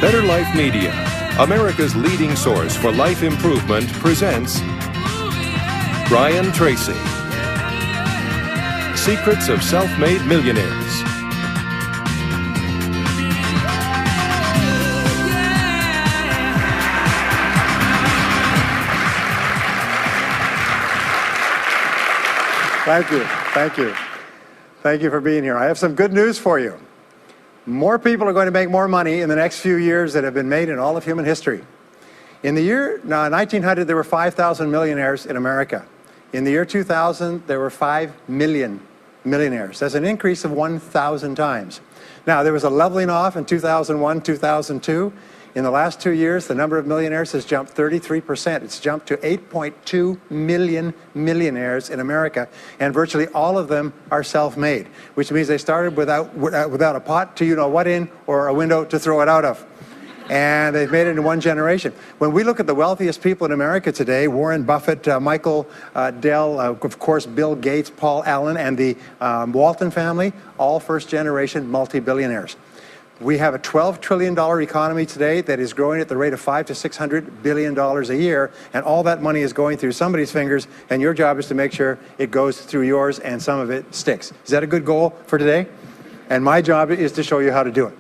Better Life Media, America's leading source for life improvement, presents Brian Tracy. Secrets of Self-Made Millionaires. Thank you. Thank you. Thank you for being here. I have some good news for you. More people are going to make more money in the next few years than have been made in all of human history. In the year 1900, there were 5,000 millionaires in America. In the year 2000, there were 5 million millionaires. That's an increase of 1,000 times. Now, there was a leveling off in 2001, 2002. In the last 2 years, the number of millionaires has jumped 33%. It's jumped to 8.2 million millionaires in America, and virtually all of them are self-made, which means they started without a pot to you-know-what in or a window to throw it out of. And they've made it in one generation. When we look at the wealthiest people in America today, Warren Buffett, Michael Dell, of course, Bill Gates, Paul Allen, and the Walton family, all first-generation multi-billionaires. We have a $12 trillion economy today that is growing at the rate of $500 to $600 billion a year, and all that money is going through somebody's fingers, and your job is to make sure it goes through yours and some of it sticks. Is that a good goal for today? And my job is to show you how to do it.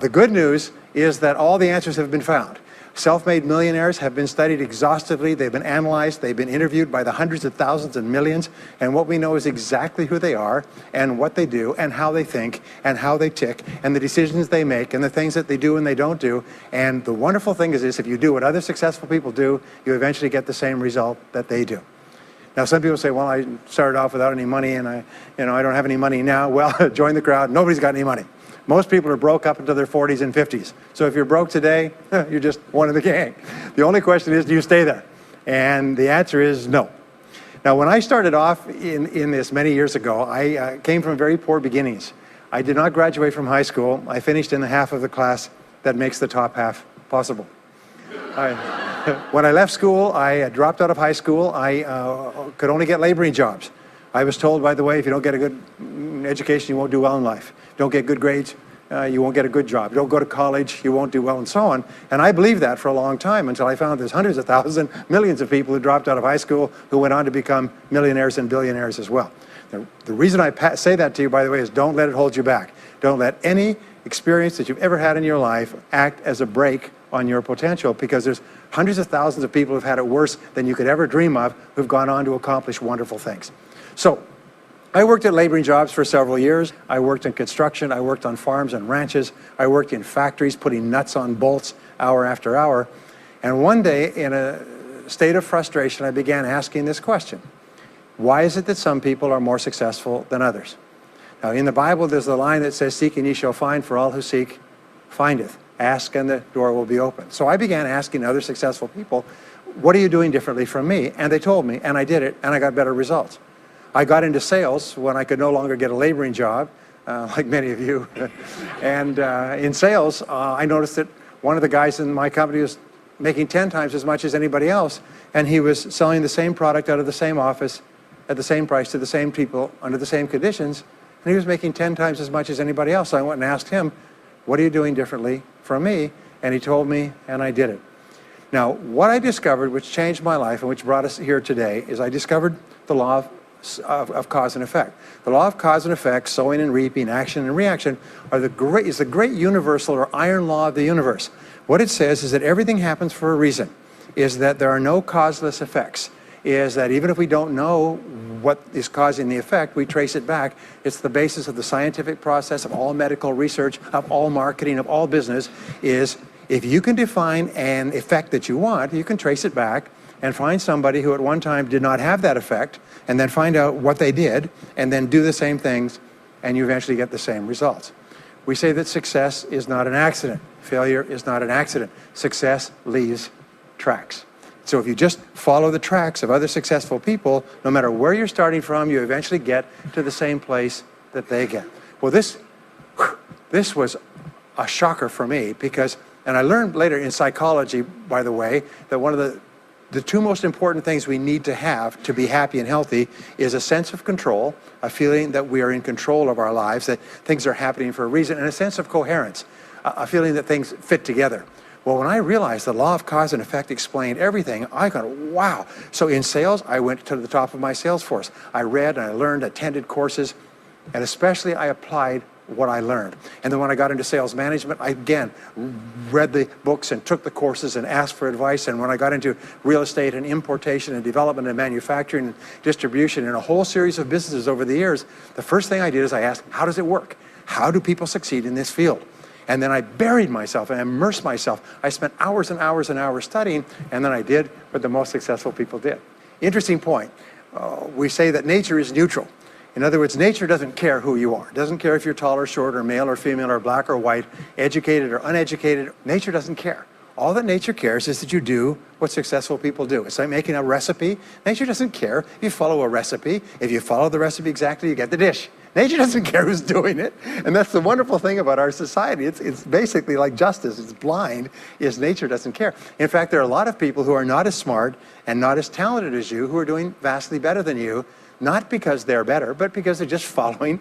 The good news is that all the answers have been found. Self-made millionaires have been studied exhaustively. They've been analyzed. They've been interviewed by the hundreds of thousands and millions. And what we know is exactly who they are and what they do and how they think and how they tick and the decisions they make and the things that they do and they don't do. And the wonderful thing is this: if you do what other successful people do, you eventually get the same result that they do. Now, some people say, well, I started off without any money and I don't have any money now. Well, join the crowd. Nobody's got any money. Most people are broke up into their 40s and 50s. So if you're broke today, you're just one of the gang. The only question is, do you stay there? And the answer is no. Now, when I started off in this many years ago, I came from very poor beginnings. I did not graduate from high school. I finished in the half of the class that makes the top half possible. When I left school, I dropped out of high school. I could only get laboring jobs. I was told, by the way, if you don't get a good education, you won't do well in life. Don't get good grades, you won't get a good job. Don't go to college, you won't do well, and so on. And I believed that for a long time until I found there's hundreds of thousands, millions of people who dropped out of high school who went on to become millionaires and billionaires as well. The reason I say that to you, by the way, is don't let it hold you back. Don't let any experience that you've ever had in your life act as a brake on your potential, because there's hundreds of thousands of people who've had it worse than you could ever dream of, who've gone on to accomplish wonderful things. So, I worked at laboring jobs for several years. I worked in construction. I worked on farms and ranches. I worked in factories putting nuts on bolts hour after hour. And one day, in a state of frustration, I began asking this question: why is it that some people are more successful than others? Now, in the Bible, there's the line that says, "Seek and ye shall find, for all who seek findeth. Ask and the door will be open." So I began asking other successful people, what are you doing differently from me? And they told me, and I did it, and I got better results. I got into sales when I could no longer get a laboring job, like many of you. And in sales, I noticed that one of the guys in my company was making 10 times as much as anybody else, and he was selling the same product out of the same office at the same price to the same people under the same conditions, and he was making 10 times as much as anybody else. So I went and asked him, what are you doing differently from me? And he told me, and I did it. Now, what I discovered, which changed my life and which brought us here today, is I discovered the law of cause and effect. The law of cause and effect, sowing and reaping, action and reaction, is the great universal or iron law of the universe. What it says is that everything happens for a reason, is that there are no causeless effects, is that even if we don't know what is causing the effect, we trace it back. It's the basis of the scientific process, of all medical research, of all marketing, of all business, is if you can define an effect that you want, you can trace it back and find somebody who at one time did not have that effect, and then find out what they did, and then do the same things, and you eventually get the same results. We say that success is not an accident. Failure is not an accident. Success leaves tracks. So if you just follow the tracks of other successful people, no matter where you're starting from, you eventually get to the same place that they get. Well, this was a shocker for me, because, and I learned later in psychology, by the way, that one of the two most important things we need to have to be happy and healthy is a sense of control, a feeling that we are in control of our lives, that things are happening for a reason, and a sense of coherence. a feeling that things fit together. Well, when I realized the law of cause and effect explained everything, I got, wow. So in sales, I went to the top of my sales force. I read and I learned, attended courses, and especially I applied what I learned. And then when I got into sales management, I again read the books and took the courses and asked for advice. And when I got into real estate and importation and development and manufacturing and distribution and a whole series of businesses over the years, the first thing I did is I asked, how does it work? How do people succeed in this field? And then I buried myself and immersed myself. I spent hours and hours and hours studying, and then I did what the most successful people did. Interesting point. We say that nature is neutral. In other words, nature doesn't care who you are. It doesn't care if you're tall or short or male or female or black or white, educated or uneducated. Nature doesn't care. All that nature cares is that you do what successful people do. It's like making a recipe. Nature doesn't care if you follow a recipe. If you follow the recipe exactly, you get the dish. Nature doesn't care who's doing it. And that's the wonderful thing about our society. It's basically like justice. It's blind, is nature doesn't care. In fact, there are a lot of people who are not as smart and not as talented as you who are doing vastly better than you, not because they're better, but because they're just following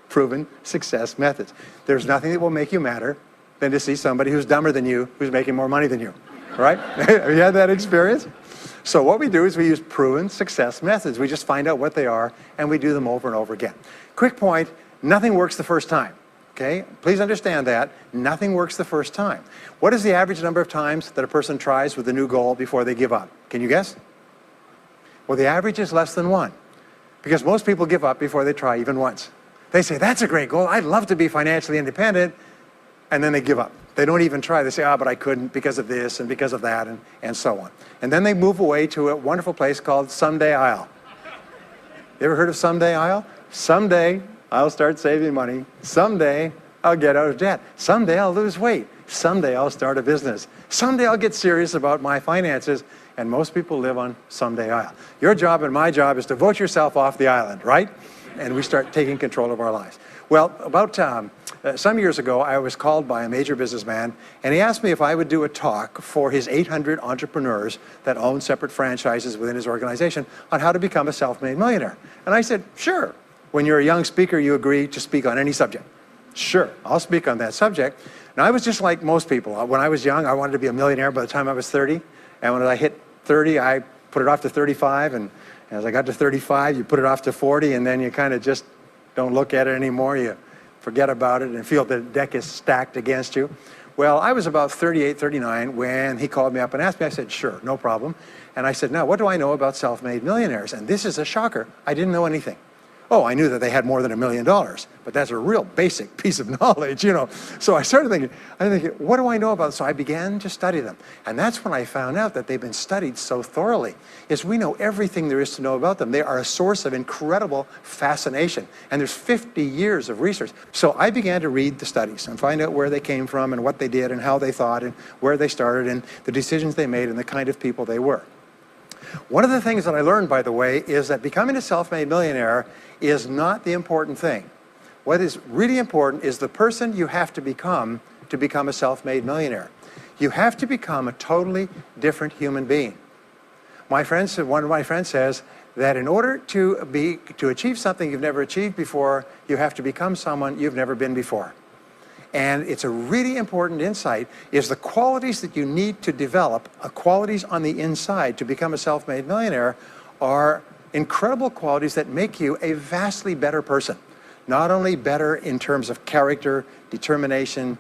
proven success methods. There's nothing that will make you madder than to see somebody who's dumber than you, who's making more money than you, right? Have you had that experience? So what we do is we use proven success methods. We just find out what they are, and we do them over and over again. Quick point, nothing works the first time, okay? Please understand that. Nothing works the first time. What is the average number of times that a person tries with a new goal before they give up? Can you guess? Well, the average is less than 1, because most people give up before they try even once. They say, that's a great goal. I'd love to be financially independent, and then they give up. They don't even try. They say, but I couldn't because of this and because of that, and so on. And then they move away to a wonderful place called Someday I'll. You ever heard of Someday I'll? Someday I'll start saving money. Someday I'll get out of debt. Someday I'll lose weight. Someday I'll start a business. Someday I'll get serious about my finances. And most people live on Someday I'll. Your job and my job is to vote yourself off the island, right? And we start taking control of our lives. Well, about some years ago, I was called by a major businessman, and he asked me if I would do a talk for his 800 entrepreneurs that own separate franchises within his organization on how to become a self-made millionaire. And I said, sure. When you're a young speaker, you agree to speak on any subject. Sure, I'll speak on that subject. Now, I was just like most people. When I was young, I wanted to be a millionaire by the time I was 30. And when I hit 30, I put it off to 35. And as I got to 35, you put it off to 40, and then you kind of just don't look at it anymore. You forget about it and feel the deck is stacked against you. Well, I was about 38, 39 when he called me up and asked me. I said, sure, no problem. And I said, now, what do I know about self-made millionaires? And this is a shocker. I didn't know anything. Oh, I knew that they had more than $1 million, but that's a real basic piece of knowledge, you know. So I started thinking, what do I know about it? So I began to study them. And that's when I found out that they've been studied so thoroughly, is we know everything there is to know about them. They are a source of incredible fascination. And there's 50 years of research. So I began to read the studies and find out where they came from and what they did and how they thought and where they started and the decisions they made and the kind of people they were. One of the things that I learned, by the way, is that becoming a self-made millionaire is not the important thing. What is really important is the person you have to become a self-made millionaire. You have to become a totally different human being. One of my friends says that in order to achieve something you've never achieved before, you have to become someone you've never been before. And it's a really important insight, is the qualities that you need to develop, qualities on the inside to become a self-made millionaire, are incredible qualities that make you a vastly better person. Not only better in terms of character, determination,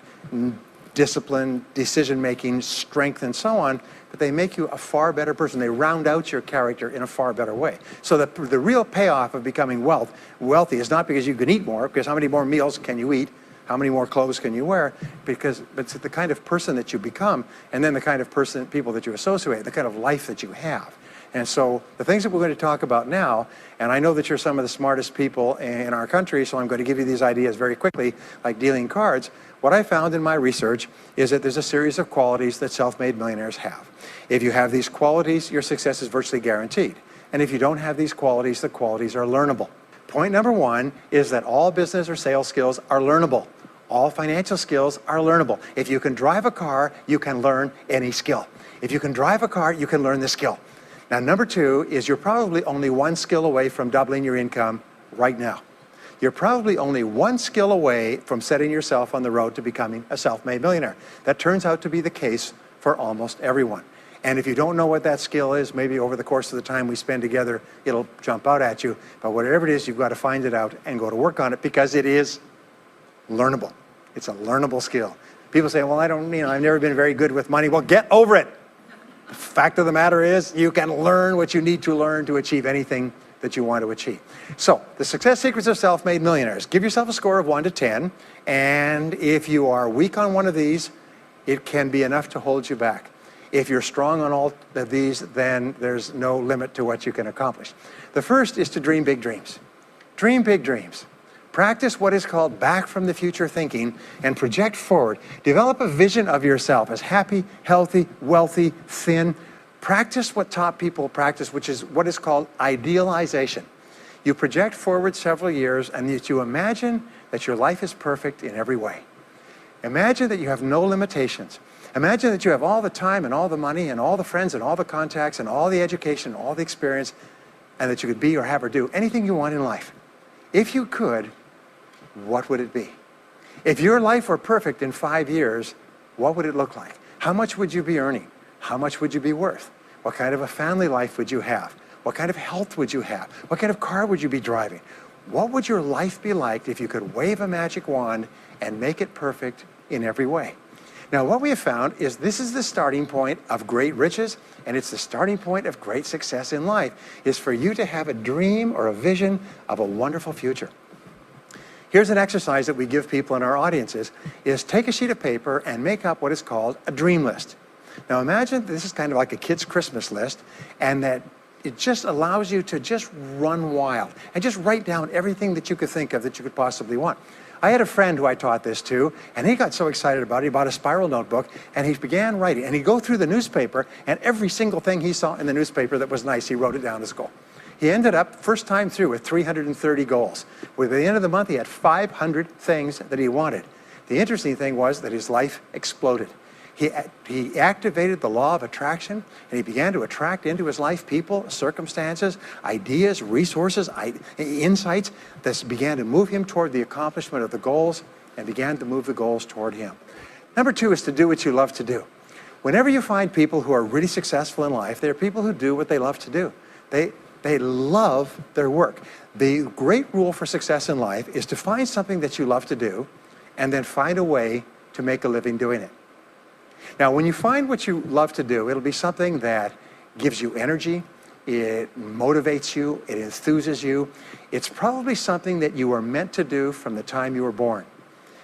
discipline, decision-making, strength, and so on, but they make you a far better person. They round out your character in a far better way. So the real payoff of becoming wealthy is not because you can eat more, because how many more meals can you eat? How many more clothes can you wear? But it's the kind of person that you become, and then the kind of people that you associate, the kind of life that you have. And so the things that we're going to talk about now, and I know that you're some of the smartest people in our country, so I'm going to give you these ideas very quickly, like dealing cards. What I found in my research is that there's a series of qualities that self-made millionaires have. If you have these qualities, your success is virtually guaranteed. And if you don't have these qualities, the qualities are learnable. Point number one is that all business or sales skills are learnable. All financial skills are learnable. If you can drive a car, you can learn any skill. If you can drive a car, you can learn the skill. Now, number two is you're probably only one skill away from doubling your income right now. you're probably only one skill away from setting yourself on the road to becoming a self-made millionaire. That turns out to be the case for almost everyone. And if you don't know what that skill is, maybe over the course of the time we spend together, it'll jump out at you. But whatever it is, you've got to find it out and go to work on it, because it is learnable. It's a learnable skill. People say, well, I've never been very good with money. Well, get over it. The fact of the matter is, you can learn what you need to learn to achieve anything that you want to achieve. So, the success secrets of self-made millionaires. Give yourself a score of 1 to 10, and if you are weak on one of these, it can be enough to hold you back. If you're strong on all of these, then there's no limit to what you can accomplish. The first is to dream big dreams. Dream big dreams. Practice what is called back from the future thinking and project forward. Develop a vision of yourself as happy, healthy, wealthy, thin. Practice what top people practice, which is what is called idealization. You project forward several years and you imagine that your life is perfect in every way. Imagine that you have no limitations. Imagine that you have all the time and all the money and all the friends and all the contacts and all the education and all the experience, and that you could be or have or do anything you want in life. If you could, what would it be? If your life were perfect in 5 years, what would it look like? How much would you be earning? How much would you be worth? What kind of a family life would you have? What kind of health would you have? What kind of car would you be driving? What would your life be like if you could wave a magic wand and make it perfect in every way? Now, what we have found is this is the starting point of great riches, and it's the starting point of great success in life, is for you to have a dream or a vision of a wonderful future. Here's an exercise that we give people in our audiences, is take a sheet of paper and make up what is called a dream list. Now, imagine this is kind of like a kid's Christmas list, and that it just allows you to just run wild and just write down everything that you could think of that you could possibly want. I had a friend who I taught this to, and he got so excited about it, he bought a spiral notebook, and he began writing. And he'd go through the newspaper, and every single thing he saw in the newspaper that was nice, he wrote it down as a goal. He ended up, first time through, with 330 goals. By the end of the month, he had 500 things that he wanted. The interesting thing was that his life exploded. He activated the law of attraction, and he began to attract into his life people, circumstances, ideas, resources, insights that began to move him toward the accomplishment of the goals and began to move the goals toward him. Number 2 is to do what you love to do. Whenever you find people who are really successful in life, they're people who do what they love to do. They love their work. The great rule for success in life is to find something that you love to do and then find a way to make a living doing it. Now, when you find what you love to do, it'll be something that gives you energy, it motivates you, it enthuses you. It's probably something that you were meant to do from the time you were born.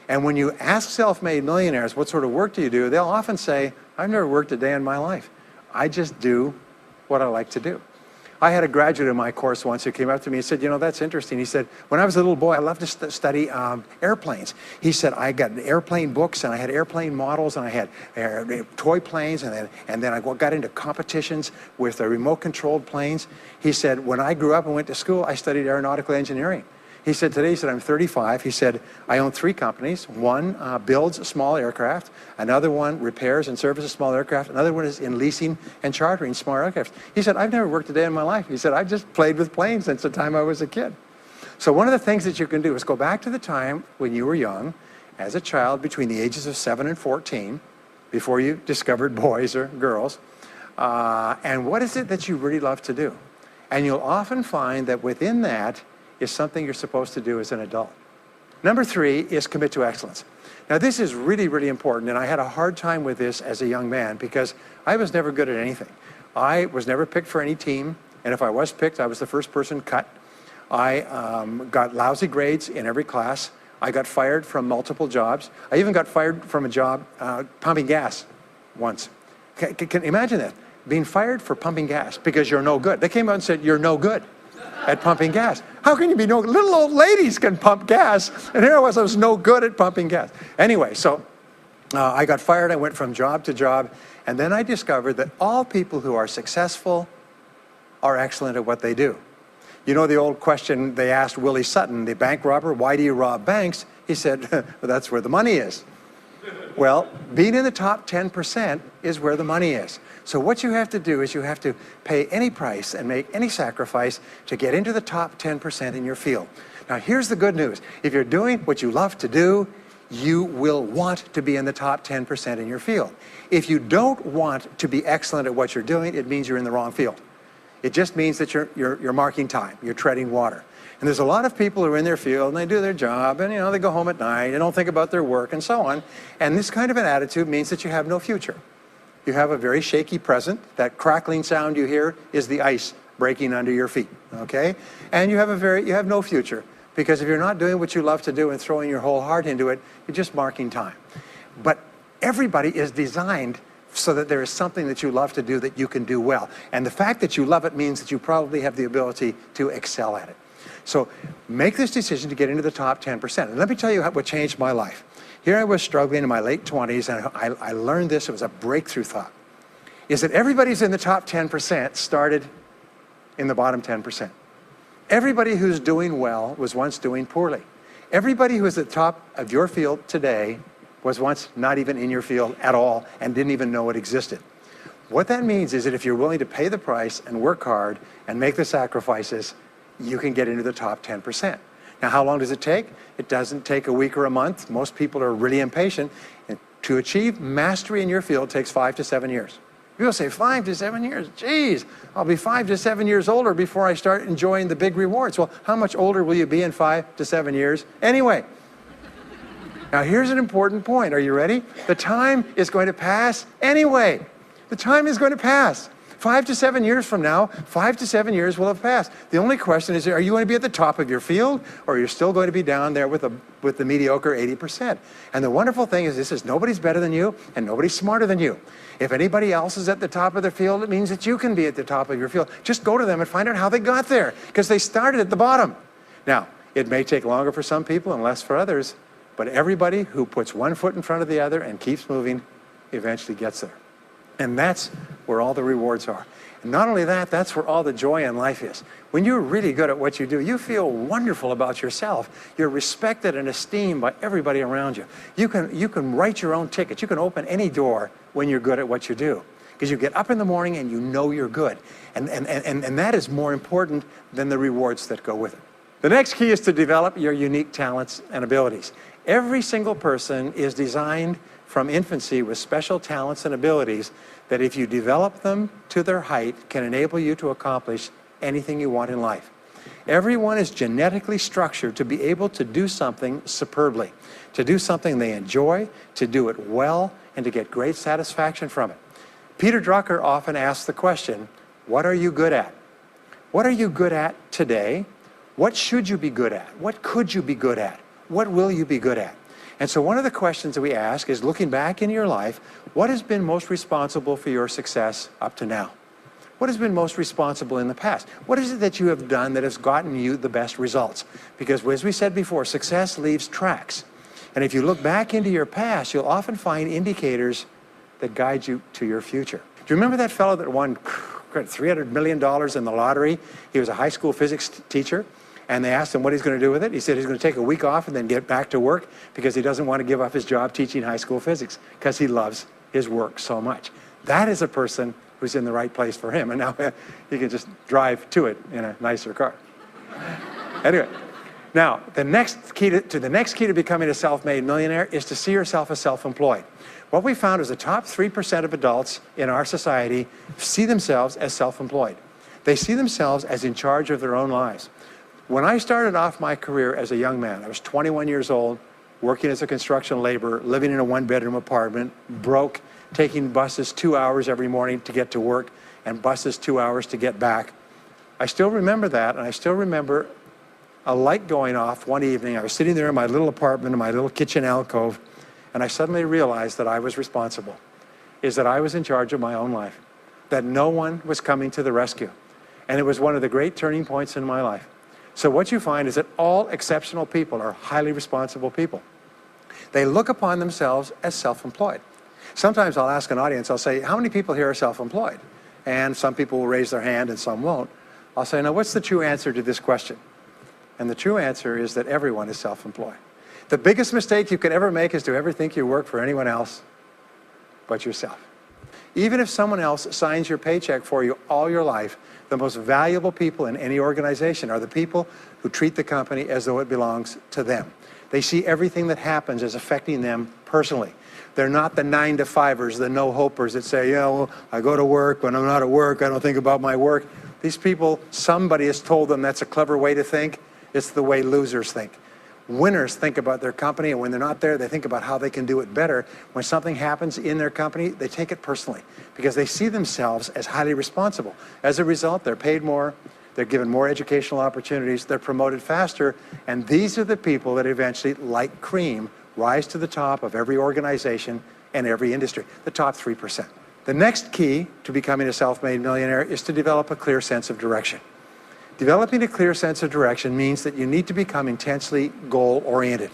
And when you ask self-made millionaires, what sort of work do you do? They'll often say, I've never worked a day in my life. I just do what I like to do. I had a graduate in my course once who came up to me and said, that's interesting. He said, when I was a little boy, I loved to study airplanes. He said, I got airplane books, and I had airplane models, and I had toy planes, and then I got into competitions with remote-controlled planes. He said, when I grew up and went to school, I studied aeronautical engineering. He said, today, I'm 35. He said, I own 3 companies. One builds small aircraft. Another one repairs and services small aircraft. Another one is in leasing and chartering small aircraft. He said, I've never worked a day in my life. He said, I've just played with planes since the time I was a kid. So one of the things that you can do is go back to the time when you were young, as a child between the ages of 7 and 14, before you discovered boys or girls, and what is it that you really love to do? And you'll often find that within that is something you're supposed to do as an adult. Number 3 is commit to excellence. Now, this is really, really important, and I had a hard time with this as a young man because I was never good at anything. I was never picked for any team, and if I was picked, I was the first person cut. I got lousy grades in every class. I got fired from multiple jobs. I even got fired from a job pumping gas once. Can you imagine that? Being fired for pumping gas because you're no good. They came out and said, you're no good at pumping gas. How can you be no good? Little old ladies can pump gas, and here I was no good at pumping gas. Anyway, so I got fired. I went from job to job, and then I discovered that all people who are successful are excellent at what they do. You know the old question they asked Willie Sutton, the bank robber, why do you rob banks? He said, well, that's where the money is. Well, being in the top 10% is where the money is. So what you have to do is you have to pay any price and make any sacrifice to get into the top 10% in your field. Now here's the good news. If you're doing what you love to do, you will want to be in the top 10% in your field. If you don't want to be excellent at what you're doing, it means you're in the wrong field. It just means that you're marking time, you're treading water. And there's a lot of people who are in their field and they do their job and they go home at night, they don't think about their work and so on. And this kind of an attitude means that you have no future. You have a very shaky present. That crackling sound you hear is the ice breaking under your feet, okay? And you have no future, because if you're not doing what you love to do and throwing your whole heart into it, you're just marking time. But everybody is designed so that there is something that you love to do that you can do well. And the fact that you love it means that you probably have the ability to excel at it. So make this decision to get into the top 10%. And let me tell you what changed my life. Here I was struggling in my late 20s, and I learned this. It was a breakthrough thought. Is that everybody's in the top 10% started in the bottom 10%. Everybody who's doing well was once doing poorly. Everybody who is at the top of your field today was once not even in your field at all and didn't even know it existed. What that means is that if you're willing to pay the price and work hard and make the sacrifices, you can get into the top 10%. Now, how long does it take? It doesn't take a week or a month. Most people are really impatient. And to achieve mastery in your field takes 5 to 7 years. People say 5 to 7 years. Geez, I'll be 5 to 7 years older before I start enjoying the big rewards. Well, how much older will you be in 5 to 7 years anyway? Now, here's an important point. Are you ready? The time is going to pass anyway. The time is going to pass. 5 to 7 years from now, 5 to 7 years will have passed. The only question is, are you going to be at the top of your field, or are you still going to be down there with the mediocre 80%? And the wonderful thing is this: is nobody's better than you, and nobody's smarter than you. If anybody else is at the top of their field, it means that you can be at the top of your field. Just go to them and find out how they got there, because they started at the bottom. Now, it may take longer for some people and less for others, but everybody who puts one foot in front of the other and keeps moving eventually gets there. And that's where all the rewards are. And not only that, that's where all the joy in life is. When you're really good at what you do, you feel wonderful about yourself. You're respected and esteemed by everybody around you. You can write your own ticket. You can open any door when you're good at what you do, because you get up in the morning and you know you're good. And that is more important than the rewards that go with it. The next key is to develop your unique talents and abilities. Every single person is designed from infancy with special talents and abilities that, if you develop them to their height, can enable you to accomplish anything you want in life. Everyone is genetically structured to be able to do something superbly, to do something they enjoy, to do it well, and to get great satisfaction from it. Peter Drucker often asks the question, what are you good at? What are you good at today? What should you be good at? What could you be good at? What will you be good at? And so one of the questions that we ask is, looking back in your life, what has been most responsible for your success up to now? What has been most responsible in the past? What is it that you have done that has gotten you the best results? Because as we said before, success leaves tracks. And if you look back into your past, you'll often find indicators that guide you to your future. Do you remember that fellow that won $300 million in the lottery? He was a high school physics teacher. And they asked him what he's going to do with it. He said he's going to take a week off and then get back to work, because he doesn't want to give up his job teaching high school physics, because he loves his work so much. That is a person who's in the right place for him. And now he can just drive to it in a nicer car. Anyway, now the next key to becoming a self-made millionaire is to see yourself as self-employed. What we found is the top 3% of adults in our society see themselves as self-employed. They see themselves as in charge of their own lives. When I started off my career as a young man, I was 21 years old, working as a construction laborer, living in a one-bedroom apartment, broke, taking buses 2 hours every morning to get to work, and buses 2 hours to get back. I still remember that, and I still remember a light going off one evening. I was sitting there in my little apartment, in my little kitchen alcove, and I suddenly realized that I was responsible, that I was in charge of my own life, that no one was coming to the rescue. And it was one of the great turning points in my life. So what you find is that all exceptional people are highly responsible people. They look upon themselves as self-employed. Sometimes I'll ask an audience, I'll say, how many people here are self-employed? And some people will raise their hand and some won't. I'll say, now what's the true answer to this question? And the true answer is that everyone is self-employed. The biggest mistake you could ever make is to ever think you work for anyone else but yourself. Even if someone else signs your paycheck for you all your life, The most valuable people in any organization are the people who treat the company as though it belongs to them. They see everything that happens as affecting them personally. They're not the 9-to-5ers, the no-hopers that say, yeah, well, I go to work. When I'm not at work, I don't think about my work. These people, somebody has told them that's a clever way to think. It's the way losers think. Winners think about their company, and when they're not there, they think about how they can do it better. When something happens in their company, they take it personally because they see themselves as highly responsible. As a result, they're paid more, they're given more educational opportunities, they're promoted faster, and these are the people that eventually, like cream, rise to the top of every organization and every industry, the top 3%. The next key to becoming a self-made millionaire is to develop a clear sense of direction. Developing a clear sense of direction means that you need to become intensely goal-oriented.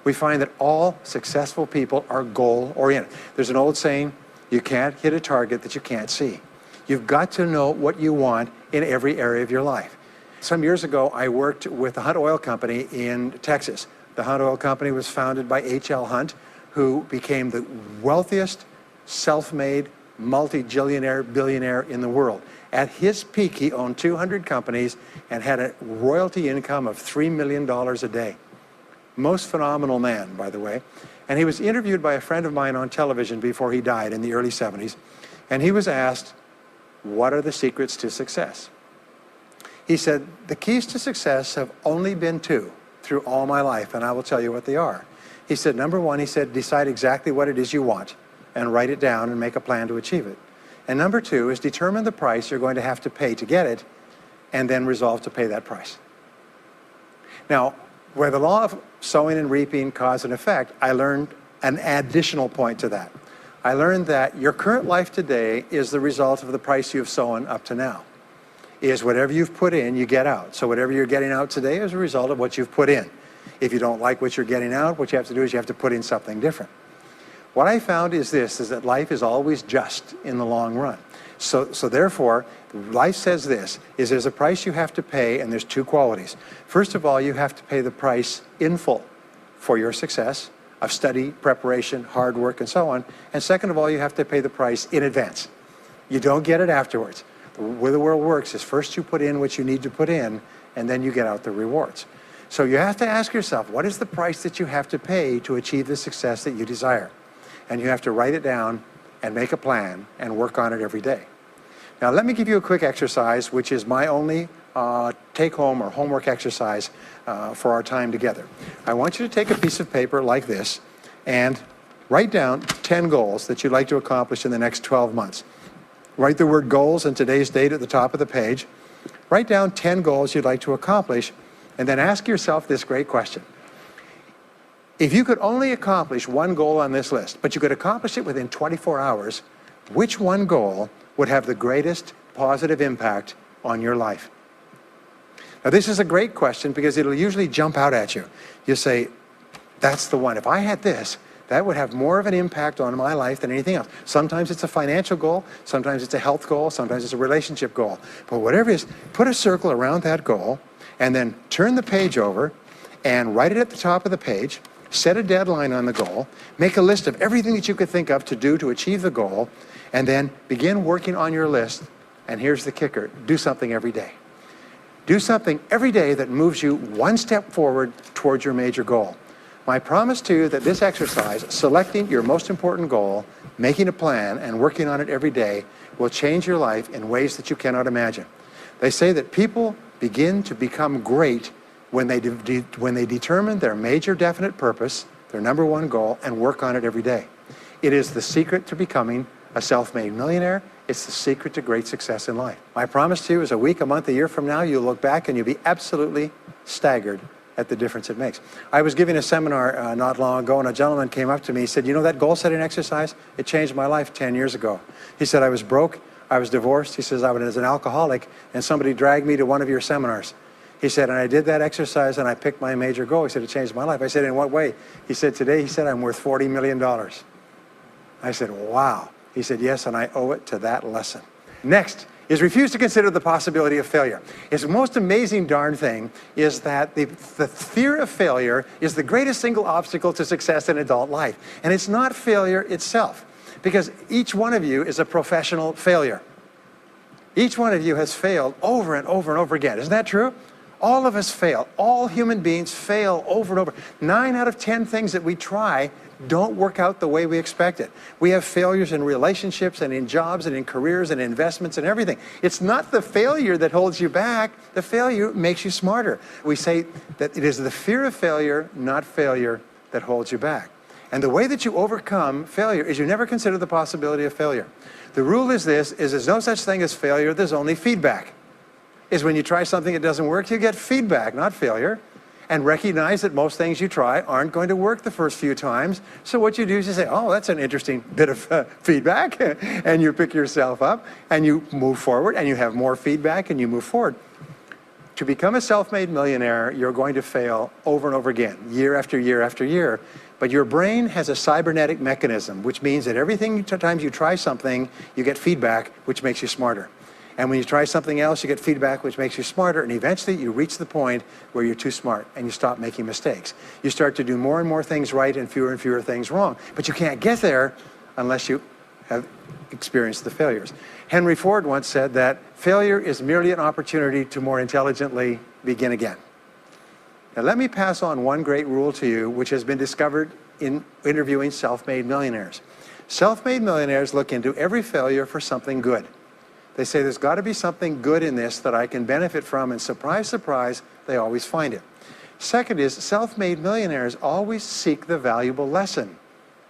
We find that all successful people are goal-oriented. There's an old saying, you can't hit a target that you can't see. You've got to know what you want in every area of your life. Some years ago, I worked with the Hunt Oil Company in Texas. The Hunt Oil Company was founded by H.L. Hunt, who became the wealthiest, self-made, multi-jillionaire billionaire in the world. At his peak, he owned 200 companies and had a royalty income of $3 million a day. Most phenomenal man, by the way. And he was interviewed by a friend of mine on television before he died in the early 70s. And he was asked, what are the secrets to success? He said, the keys to success have only been two through all my life, and I will tell you what they are. He said, number one, he said, decide exactly what it is you want and write it down and make a plan to achieve it. And number two is determine the price you're going to have to pay to get it and then resolve to pay that price. Now, where the law of sowing and reaping cause and effect, I learned an additional point to that. I learned that your current life today is the result of the price you've sown up to now. Is whatever you've put in, you get out. So whatever you're getting out today is a result of what you've put in. If you don't like what you're getting out, what you have to do is you have to put in something different. What I found is this, is that life is always just in the long run. So therefore, life says this, is there's a price you have to pay, and there's two qualities. First of all, you have to pay the price in full for your success of study, preparation, hard work, and so on. And second of all, you have to pay the price in advance. You don't get it afterwards. The way the world works is first you put in what you need to put in, and then you get out the rewards. So you have to ask yourself, what is the price that you have to pay to achieve the success that you desire? And you have to write it down and make a plan and work on it every day. Now let me give you a quick exercise, which is my only take-home or homework exercise for our time together. I want you to take a piece of paper like this and write down 10 goals that you'd like to accomplish in the next 12 months. Write the word goals and today's date at the top of the page. Write down 10 goals you'd like to accomplish, and then ask yourself this great question. If you could only accomplish one goal on this list, but you could accomplish it within 24 hours, which one goal would have the greatest positive impact on your life? Now, this is a great question because it'll usually jump out at you. You say, that's the one. If I had this, that would have more of an impact on my life than anything else. Sometimes it's a financial goal, sometimes it's a health goal, sometimes it's a relationship goal. But whatever it is, put a circle around that goal and then turn the page over and write it at the top of the page. Set a deadline on the goal, make a list of everything that you could think of to do to achieve the goal, and then begin working on your list. And here's the kicker, do something every day. Do something every day that moves you one step forward towards your major goal. My promise to you that this exercise, selecting your most important goal, making a plan, and working on it every day, will change your life in ways that you cannot imagine. They say that people begin to become great when they determine their major definite purpose, their number one goal, and work on it every day. It is the secret to becoming a self-made millionaire. It's the secret to great success in life. My promise to you is a week, a month, a year from now, you'll look back and you'll be absolutely staggered at the difference it makes. I was giving a seminar not long ago, and a gentleman came up to me. He said, you know that goal-setting exercise? It changed my life 10 years ago. He said, I was broke, I was divorced. He says, I was an alcoholic, and somebody dragged me to one of your seminars. He said, and I did that exercise and I picked my major goal. He said, it changed my life. I said, in what way? He said, today, he said, I'm worth $40 million. I said, wow. He said, yes, and I owe it to that lesson. Next is refuse to consider the possibility of failure. His most amazing darn thing is that the fear of failure is the greatest single obstacle to success in adult life. And it's not failure itself, because each one of you is a professional failure. Each one of you has failed over and over and over again. Isn't that true? All of us fail. All human beings fail over and over. 9 out of 10 things that we try don't work out the way we expected. We have failures in relationships and in jobs and in careers and investments and everything. It's not the failure that holds you back. The failure makes you smarter. We say that it is the fear of failure, not failure, that holds you back. And the way that you overcome failure is you never consider the possibility of failure. The rule is this, is there's no such thing as failure, there's only feedback. Is when you try something that doesn't work, you get feedback, not failure. And recognize that most things you try aren't going to work the first few times. So what you do is you say, oh, that's an interesting bit of feedback. And you pick yourself up and you move forward and you have more feedback and you move forward. To become a self-made millionaire, you're going to fail over and over again, year after year after year. But your brain has a cybernetic mechanism, which means that every time you try something, you get feedback, which makes you smarter. And when you try something else, you get feedback, which makes you smarter. And eventually, you reach the point where you're too smart and you stop making mistakes. You start to do more and more things right and fewer things wrong. But you can't get there unless you have experienced the failures. Henry Ford once said that failure is merely an opportunity to more intelligently begin again. Now, let me pass on one great rule to you, which has been discovered in interviewing self-made millionaires. Self-made millionaires look into every failure for something good. They say, there's got to be something good in this that I can benefit from, and surprise, surprise, they always find it. Second is, self-made millionaires always seek the valuable lesson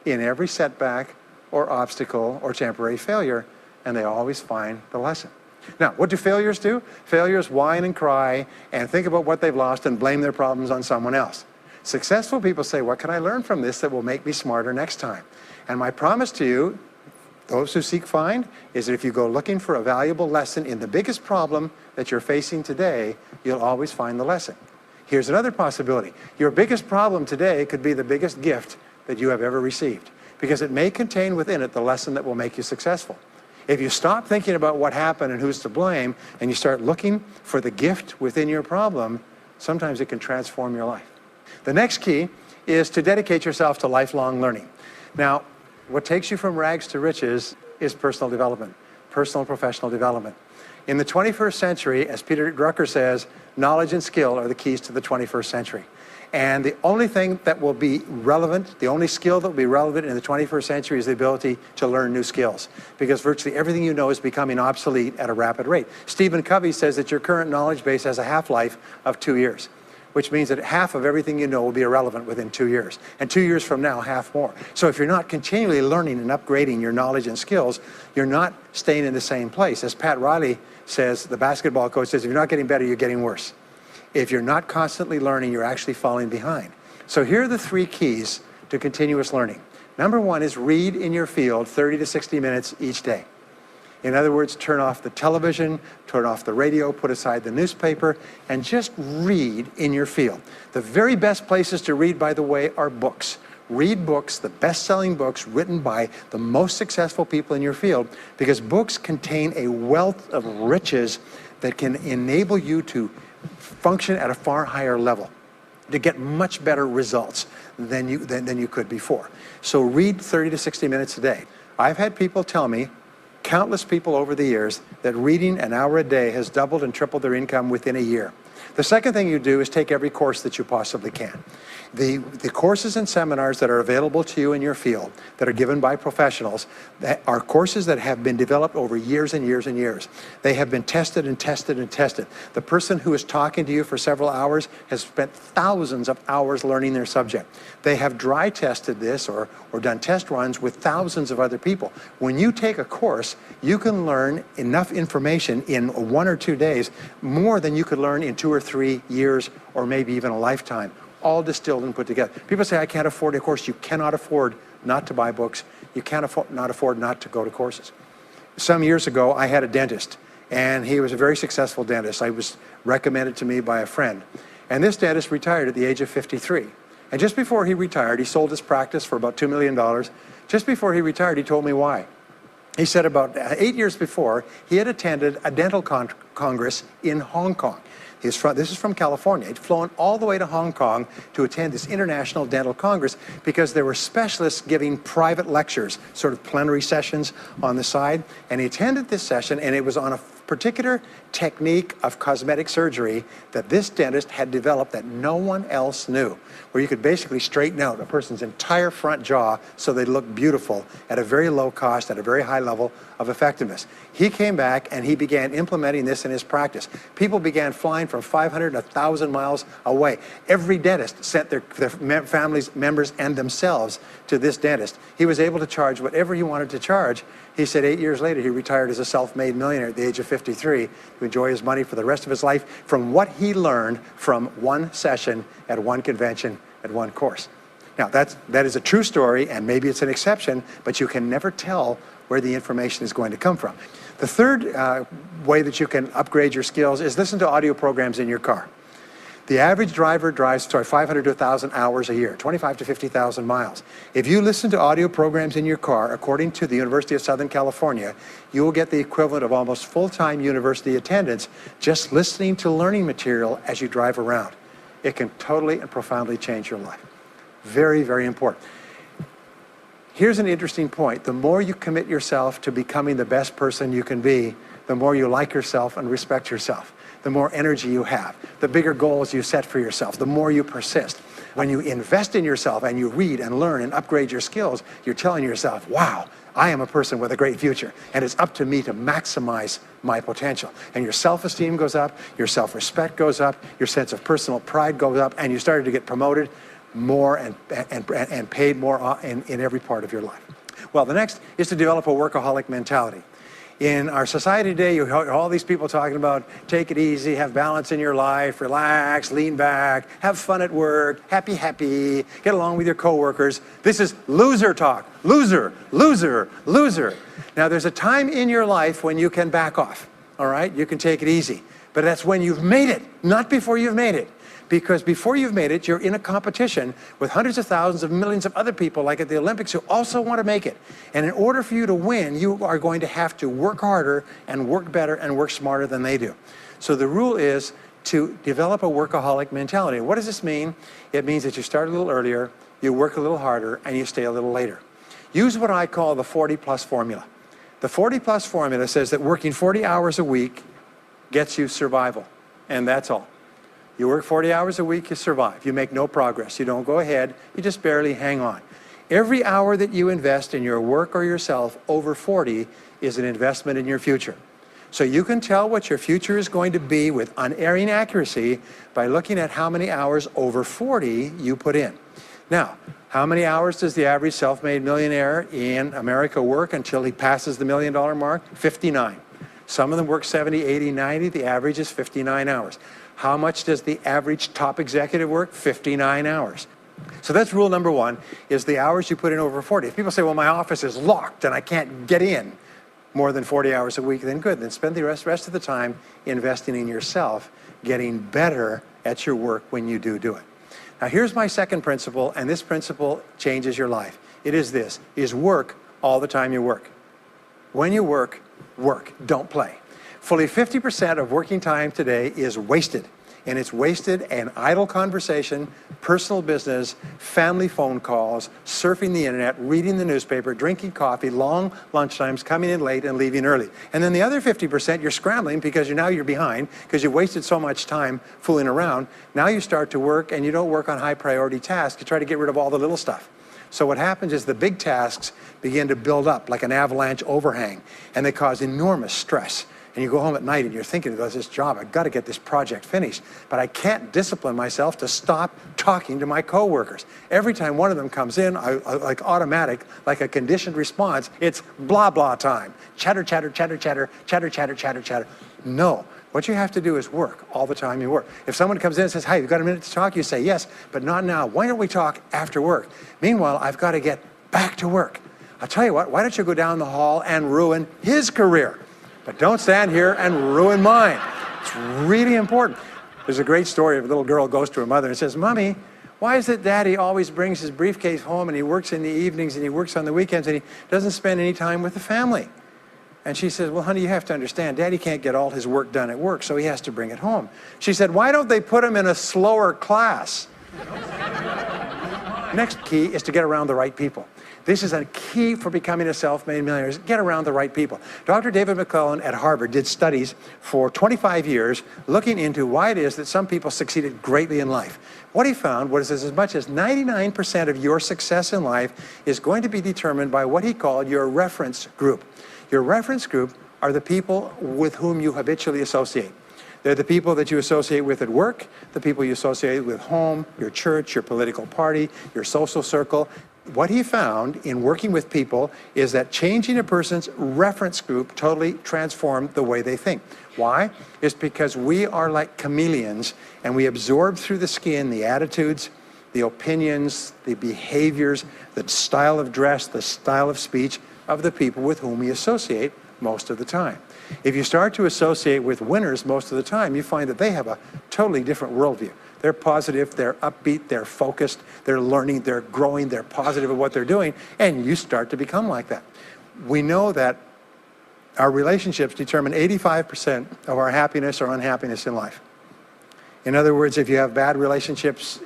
in every setback or obstacle or temporary failure, and they always find the lesson. Now, what do failures do? Failures whine and cry and think about what they've lost and blame their problems on someone else. Successful people say, what can I learn from this that will make me smarter next time? And my promise to you, those who seek find, is that if you go looking for a valuable lesson in the biggest problem that you're facing today, you'll always find the lesson. Here's another possibility. Your biggest problem today could be the biggest gift that you have ever received, because it may contain within it the lesson that will make you successful. If you stop thinking about what happened and who's to blame, and you start looking for the gift within your problem, sometimes it can transform your life. The next key is to dedicate yourself to lifelong learning. Now, what takes you from rags to riches is personal development, personal and professional development. In the 21st century, as Peter Drucker says, knowledge and skill are the keys to the 21st century. And the only thing that will be relevant, the only skill that will be relevant in the 21st century is the ability to learn new skills, because virtually everything you know is becoming obsolete at a rapid rate. Stephen Covey says that your current knowledge base has a half-life of 2 years, which means that half of everything you know will be irrelevant within 2 years. And 2 years from now, half more. So if you're not continually learning and upgrading your knowledge and skills, you're not staying in the same place. As Pat Riley says, the basketball coach says, if you're not getting better, you're getting worse. If you're not constantly learning, you're actually falling behind. So here are the 3 keys to continuous learning. Number 1 is read in your field 30 to 60 minutes each day. In other words, turn off the television, turn off the radio, put aside the newspaper, and just read in your field. The very best places to read, by the way, are books. Read books, the best-selling books written by the most successful people in your field, because books contain a wealth of riches that can enable you to function at a far higher level, to get much better results than you could before. So read 30 to 60 minutes a day. I've had people tell me, countless people over the years, that reading an hour a day has doubled and tripled their income within a year. The second thing you do is take every course that you possibly can. The courses and seminars that are available to you in your field that are given by professionals that are courses that have been developed over years and years and years. They have been tested and tested and tested. The person who is talking to you for several hours has spent thousands of hours learning their subject. They have dry tested this or done test runs with thousands of other people. When you take a course, you can learn enough information in 1 or 2 days, more than you could learn in 2 or 3 years or maybe even a lifetime, all distilled and put together. People say, I can't afford a course. You cannot afford not to buy books. You can't afford not to go to courses. Some years ago, I had a dentist, and he was a very successful dentist. I was recommended to me by a friend. And this dentist retired at the age of 53. And just before he retired, he sold his practice for about $2 million. Just before he retired, he told me why. He said about 8 years before, he had attended a dental congress in Hong Kong. This is from California. He'd flown all the way to Hong Kong to attend this international dental congress because there were specialists giving private lectures, sort of plenary sessions on the side. And he attended this session, and it was on particular technique of cosmetic surgery that this dentist had developed that no one else knew, where you could basically straighten out a person's entire front jaw so they look beautiful at a very low cost, at a very high level of effectiveness. He came back and he began implementing this in his practice. People began flying from 500 to 1,000 miles away. Every dentist sent their families, members, and themselves to this dentist. He was able to charge whatever he wanted to charge. He said 8 years later, he retired as a self-made millionaire at the age of 53 to enjoy his money for the rest of his life from what he learned from one session at one convention at one course. Now, that is a true story, and maybe it's an exception, but you can never tell where the information is going to come from. The third way that you can upgrade your skills is listen to audio programs in your car. The average driver drives 500 to 1,000 hours a year, 25 to 50,000 miles. If you listen to audio programs in your car, according to the University of Southern California, you will get the equivalent of almost full-time university attendance just listening to learning material as you drive around. It can totally and profoundly change your life. Very, very important. Here's an interesting point. The more you commit yourself to becoming the best person you can be, the more you like yourself and respect yourself. The more energy you have, the bigger goals you set for yourself, the more you persist. When you invest in yourself and you read and learn and upgrade your skills, you're telling yourself, wow, I am a person with a great future, and it's up to me to maximize my potential. And your self-esteem goes up, your self-respect goes up, your sense of personal pride goes up, and you started to get promoted more and paid more in every part of your life. Well, the next is to develop a workaholic mentality. In our society today, you hear all these people talking about take it easy, have balance in your life, relax, lean back, have fun at work, happy, get along with your coworkers. This is loser talk. Loser, loser, loser. Now, there's a time in your life when you can back off, all right? You can take it easy. But that's when you've made it, not before you've made it. Because before you've made it, you're in a competition with hundreds of thousands of millions of other people, like at the Olympics, who also want to make it. And in order for you to win, you are going to have to work harder and work better and work smarter than they do. So the rule is to develop a workaholic mentality. What does this mean? It means that you start a little earlier, you work a little harder, and you stay a little later. Use what I call the 40-plus formula. The 40-plus formula says that working 40 hours a week gets you survival, and that's all. You work 40 hours a week, you survive. You make no progress. You don't go ahead. You just barely hang on. Every hour that you invest in your work or yourself over 40 is an investment in your future. So you can tell what your future is going to be with unerring accuracy by looking at how many hours over 40 you put in. Now, how many hours does the average self-made millionaire in America work until he passes the $1 million mark? 59. Some of them work 70, 80, 90. The average is 59 hours. How much does the average top executive work? 59 hours. So that's rule number one, is the hours you put in over 40. If people say, well, my office is locked and I can't get in more than 40 hours a week, then good. Then spend the rest of the time investing in yourself, getting better at your work when you do it. Now, here's my second principle, and this principle changes your life. It is this, is work all the time you work. When you work, work, don't play. Fully 50% of working time today is wasted, and it's wasted in idle conversation, personal business, family phone calls, surfing the internet, reading the newspaper, drinking coffee, long lunchtimes, coming in late and leaving early. And then the other 50%, you're scrambling because you're behind because you wasted so much time fooling around. Now you start to work, and you don't work on high priority tasks. You try to get rid of all the little stuff. So what happens is the big tasks begin to build up like an avalanche overhang, and they cause enormous stress. And you go home at night and you're thinking about this job, I've got to get this project finished, but I can't discipline myself to stop talking to my coworkers. Every time one of them comes in, like automatic, like a conditioned response, it's blah, blah time. Chatter, chatter, chatter, chatter, chatter, chatter, chatter, chatter. No, what you have to do is work all the time you work. If someone comes in and says, hey, you've got a minute to talk, you say, yes, but not now. Why don't we talk after work? Meanwhile, I've got to get back to work. I'll tell you what, why don't you go down the hall and ruin his career? But don't stand here and ruin mine. It's really important. There's a great story of a little girl goes to her mother and says, Mommy, why is it Daddy always brings his briefcase home and he works in the evenings and he works on the weekends and he doesn't spend any time with the family? And she says, well, honey, you have to understand, Daddy can't get all his work done at work, so he has to bring it home. She said, why don't they put him in a slower class? Next key is to get around the right people. This is a key for becoming a self-made millionaire, is get around the right people. Dr. David McClellan at Harvard did studies for 25 years looking into why it is that some people succeeded greatly in life. What he found was as much as 99% of your success in life is going to be determined by what he called your reference group. Your reference group are the people with whom you habitually associate. They're the people that you associate with at work, the people you associate with home, your church, your political party, your social circle. What he found in working with people is that changing a person's reference group totally transformed the way they think. Why? It's because we are like chameleons, and we absorb through the skin the attitudes, the opinions, the behaviors, the style of dress, the style of speech of the people with whom we associate most of the time. If you start to associate with winners most of the time, you find that they have a totally different worldview. They're positive, they're upbeat, they're focused, they're learning, they're growing, they're positive at what they're doing, and you start to become like that. We know that our relationships determine 85% of our happiness or unhappiness in life. In other words, if you have bad relationships,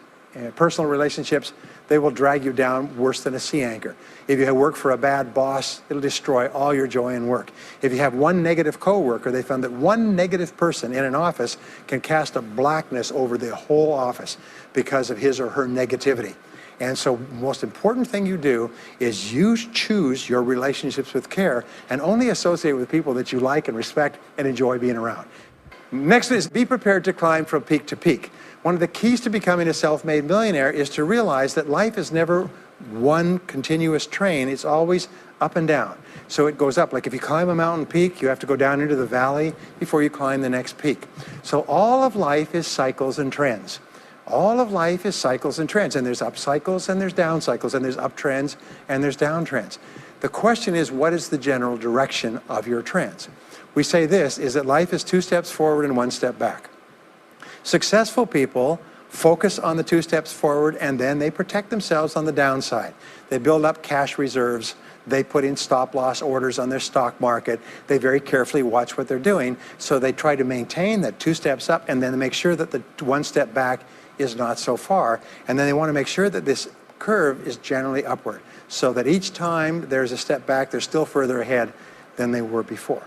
personal relationships, they will drag you down worse than a sea anchor. If you work for a bad boss, it'll destroy all your joy in work. If you have one negative coworker, they found that one negative person in an office can cast a blackness over the whole office because of his or her negativity. And so the most important thing you do is you choose your relationships with care and only associate with people that you like and respect and enjoy being around. Next is be prepared to climb from peak to peak. One of the keys to becoming a self-made millionaire is to realize that life is never one continuous train. It's always up and down. So it goes up. Like if you climb a mountain peak, you have to go down into the valley before you climb the next peak. So all of life is cycles and trends. All of life is cycles and trends. And there's up cycles and there's down cycles and there's up trends and there's down trends. The question is, what is the general direction of your trends? We say this, is that life is 2 steps forward and 1 step back. Successful people focus on the 2 steps forward, and then they protect themselves on the downside. They build up cash reserves. They put in stop loss orders on their stock market. They very carefully watch what they're doing. So they try to maintain that 2 steps up, and then make sure that the 1 step back is not so far. And then they want to make sure that this curve is generally upward, so that each time there's a step back, they're still further ahead than they were before.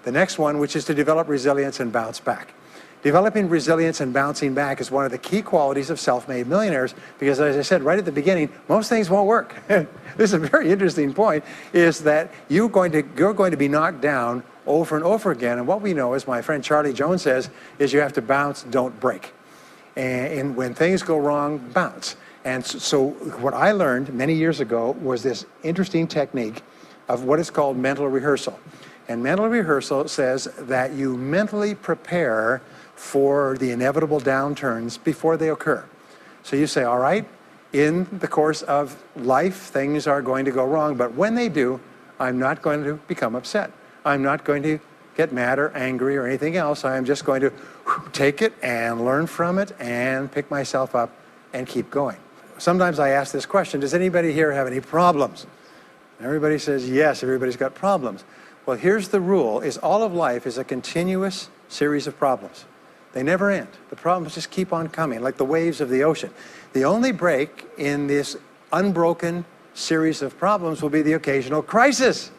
The next one, which is to develop resilience and bounce back. Developing resilience and bouncing back is one of the key qualities of self-made millionaires, because as I said right at the beginning, most things won't work. This is a very interesting point, is that you're going to be knocked down over and over again. And what we know, as my friend Charlie Jones says, is you have to bounce, don't break. And when things go wrong, bounce. And so what I learned many years ago was this interesting technique of what is called mental rehearsal. And mental rehearsal says that you mentally prepare for the inevitable downturns before they occur. So you say, all right, in the course of life, things are going to go wrong, but when they do, I'm not going to become upset. I'm not going to get mad or angry or anything else. I am just going to take it and learn from it and pick myself up and keep going. Sometimes I ask this question, does anybody here have any problems? Everybody says yes, everybody's got problems. Well, here's the rule, is all of life is a continuous series of problems. They never end. The problems just keep on coming, like the waves of the ocean. The only break in this unbroken series of problems will be the occasional crisis.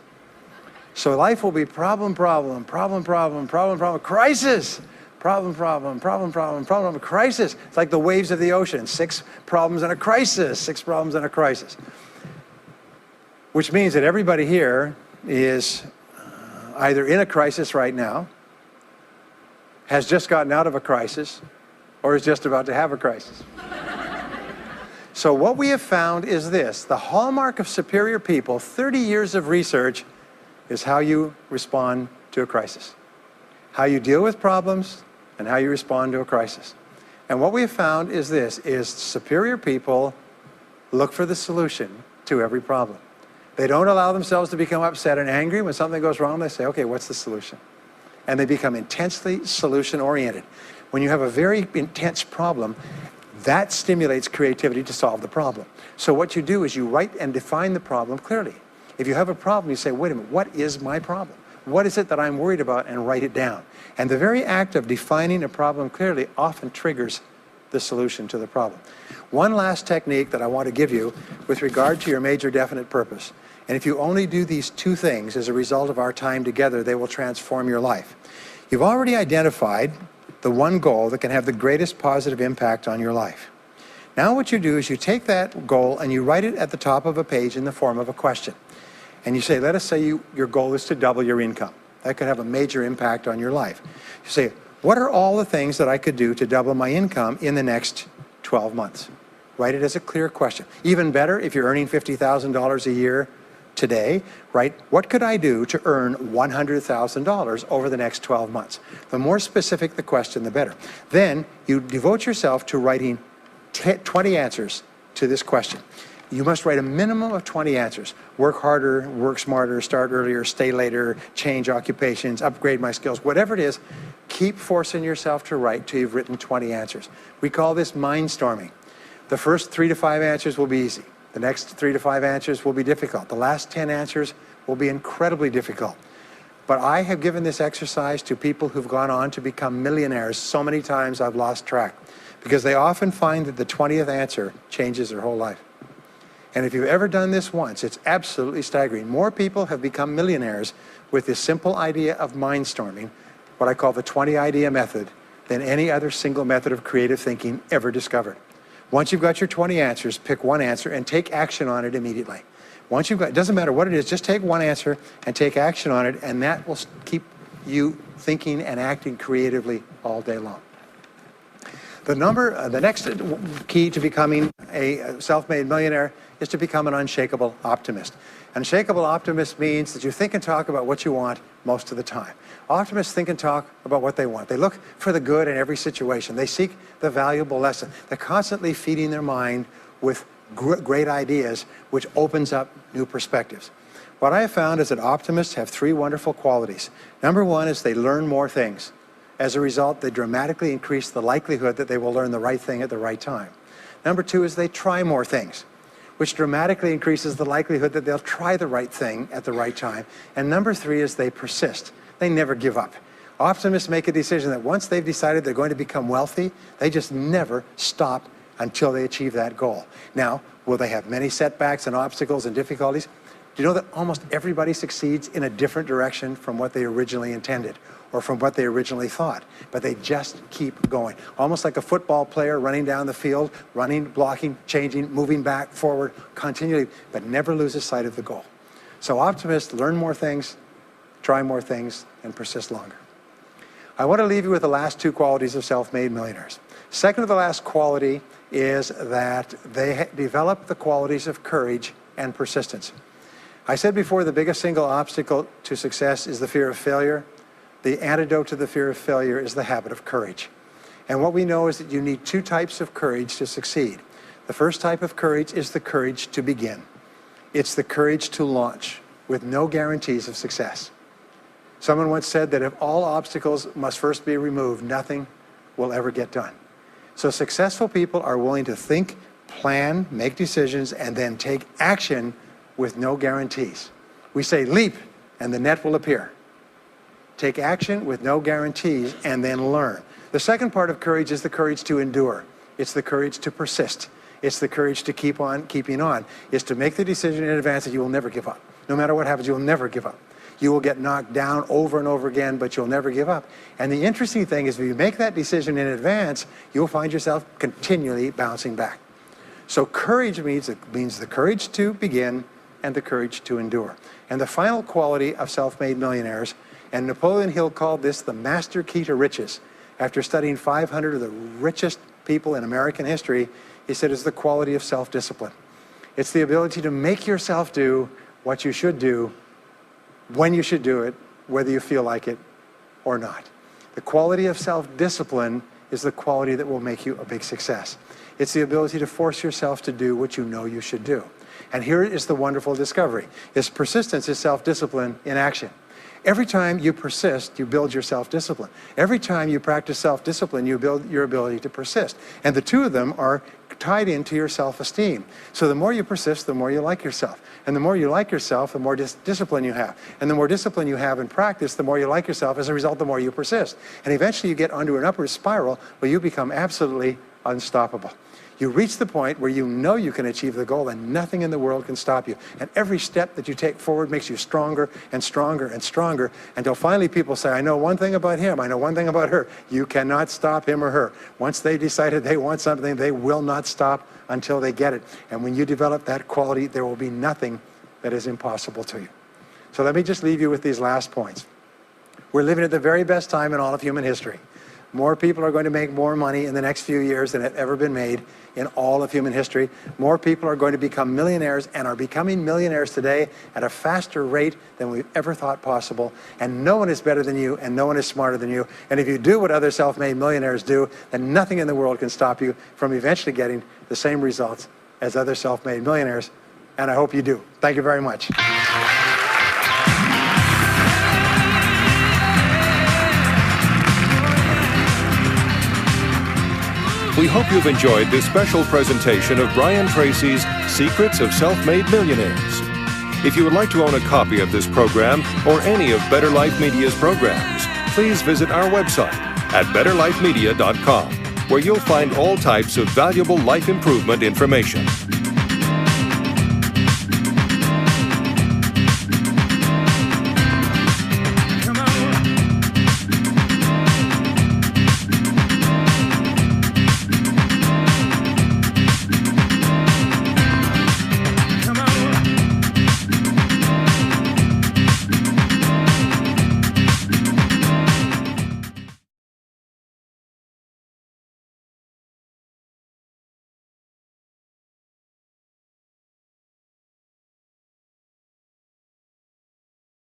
So life will be problem, problem, problem, problem, problem, problem, crisis. Problem, problem, problem, problem, problem, crisis. It's like the waves of the ocean. 6 problems and a crisis, 6 problems and a crisis. Which means that everybody here is either in a crisis right now, has just gotten out of a crisis, or is just about to have a crisis. So what we have found is this, the hallmark of superior people, 30 years of research, is how you respond to a crisis. How you deal with problems and how you respond to a crisis. And what we have found is this, is superior people look for the solution to every problem. They don't allow themselves to become upset and angry. When something goes wrong, they say, okay, what's the solution? And they become intensely solution-oriented. When you have a very intense problem, that stimulates creativity to solve the problem. So what you do is you write and define the problem clearly. If you have a problem, you say, wait a minute, what is my problem? What is it that I'm worried about? And write it down. And the very act of defining a problem clearly often triggers the solution to the problem. One last technique that I want to give you with regard to your major definite purpose. And if you only do these two things as a result of our time together, they will transform your life. You've already identified the one goal that can have the greatest positive impact on your life. Now what you do is you take that goal and you write it at the top of a page in the form of a question. And you say, let us say your goal is to double your income. That could have a major impact on your life. You say, what are all the things that I could do to double my income in the next 12 months? Write it as a clear question. Even better, if you're earning $50,000 a year today, write, what could I do to earn $100,000 over the next 12 months? The more specific the question, the better. Then you devote yourself to writing 20 answers to this question. You must write a minimum of 20 answers. Work harder, work smarter, start earlier, stay later, change occupations, upgrade my skills, whatever it is, keep forcing yourself to write till you've written 20 answers. We call this mindstorming. The first 3 to 5 answers will be easy. The next 3 to 5 answers will be difficult. The last 10 answers will be incredibly difficult. But I have given this exercise to people who've gone on to become millionaires so many times I've lost track, because they often find that the 20th answer changes their whole life. And if you've ever done this once, it's absolutely staggering. More people have become millionaires with this simple idea of mindstorming, what I call the 20 idea method, than any other single method of creative thinking ever discovered. Once you've got your 20 answers, pick one answer and take action on it immediately. Once you've got, it doesn't matter what it is, just take one answer and take action on it, and that will keep you thinking and acting creatively all day long. The next key to becoming a self-made millionaire is to become an unshakable optimist. An unshakable optimist means that you think and talk about what you want most of the time. Optimists think and talk about what they want. They look for the good in every situation. They seek the valuable lesson. They're constantly feeding their mind with great ideas, which opens up new perspectives. What I have found is that optimists have 3 wonderful qualities. Number 1 is they learn more things. As a result, they dramatically increase the likelihood that they will learn the right thing at the right time. Number 2 is they try more things, which dramatically increases the likelihood that they'll try the right thing at the right time. And number 3 is they persist. They never give up. Optimists make a decision that once they've decided they're going to become wealthy, they just never stop until they achieve that goal. Now, will they have many setbacks and obstacles and difficulties? Do you know that almost everybody succeeds in a different direction from what they originally intended or from what they originally thought? But they just keep going. Almost like a football player running down the field, running, blocking, changing, moving back, forward, continually, but never loses sight of the goal. So optimists learn more things, try more things, and persist longer. I want to leave you with the last 2 qualities of self-made millionaires. Second to the last quality is that they develop the qualities of courage and persistence. I said before, the biggest single obstacle to success is the fear of failure. The antidote to the fear of failure is the habit of courage. And what we know is that you need 2 types of courage to succeed. The first type of courage is the courage to begin. It's the courage to launch with no guarantees of success. Someone once said that if all obstacles must first be removed, nothing will ever get done. So successful people are willing to think, plan, make decisions, and then take action with no guarantees. We say leap and the net will appear. Take action with no guarantees and then learn. The second part of courage is the courage to endure. It's the courage to persist. It's the courage to keep on keeping on. It's to make the decision in advance that you will never give up. No matter what happens, you will never give up. You will get knocked down over and over again, but you'll never give up. And the interesting thing is if you make that decision in advance, you'll find yourself continually bouncing back. So courage means the courage to begin and the courage to endure. And the final quality of self-made millionaires, and Napoleon Hill called this the master key to riches. After studying 500 of the richest people in American history, he said it's the quality of self-discipline. It's the ability to make yourself do what you should do, when you should do it, whether you feel like it or not. The quality of self-discipline is the quality that will make you a big success. It's the ability to force yourself to do what you know you should do. And here is the wonderful discovery. Persistence is self-discipline in action. Every time you persist, you build your self-discipline. Every time you practice self-discipline, you build your ability to persist. And the 2 of them are tied into your self-esteem. So the more you persist, the more you like yourself. And the more you like yourself, the more discipline you have. And the more discipline you have in practice, the more you like yourself. As a result, the more you persist. And eventually you get onto an upward spiral where you become absolutely unstoppable. You reach the point where you know you can achieve the goal and nothing in the world can stop you. And every step that you take forward makes you stronger and stronger and stronger until finally people say, I know one thing about him, I know one thing about her. You cannot stop him or her. Once they decided they want something, they will not stop until they get it. And when you develop that quality, there will be nothing that is impossible to you. So let me just leave you with these last points. We're living at the very best time in all of human history. More people are going to make more money in the next few years than have ever been made in all of human history. More people are going to become millionaires and are becoming millionaires today at a faster rate than we've ever thought possible. And no one is better than you and no one is smarter than you. And if you do what other self-made millionaires do, then nothing in the world can stop you from eventually getting the same results as other self-made millionaires. And I hope you do. Thank you very much. We hope you've enjoyed this special presentation of Brian Tracy's Secrets of Self-Made Millionaires. If you would like to own a copy of this program or any of Better Life Media's programs, please visit our website at betterlifemedia.com, where you'll find all types of valuable life improvement information.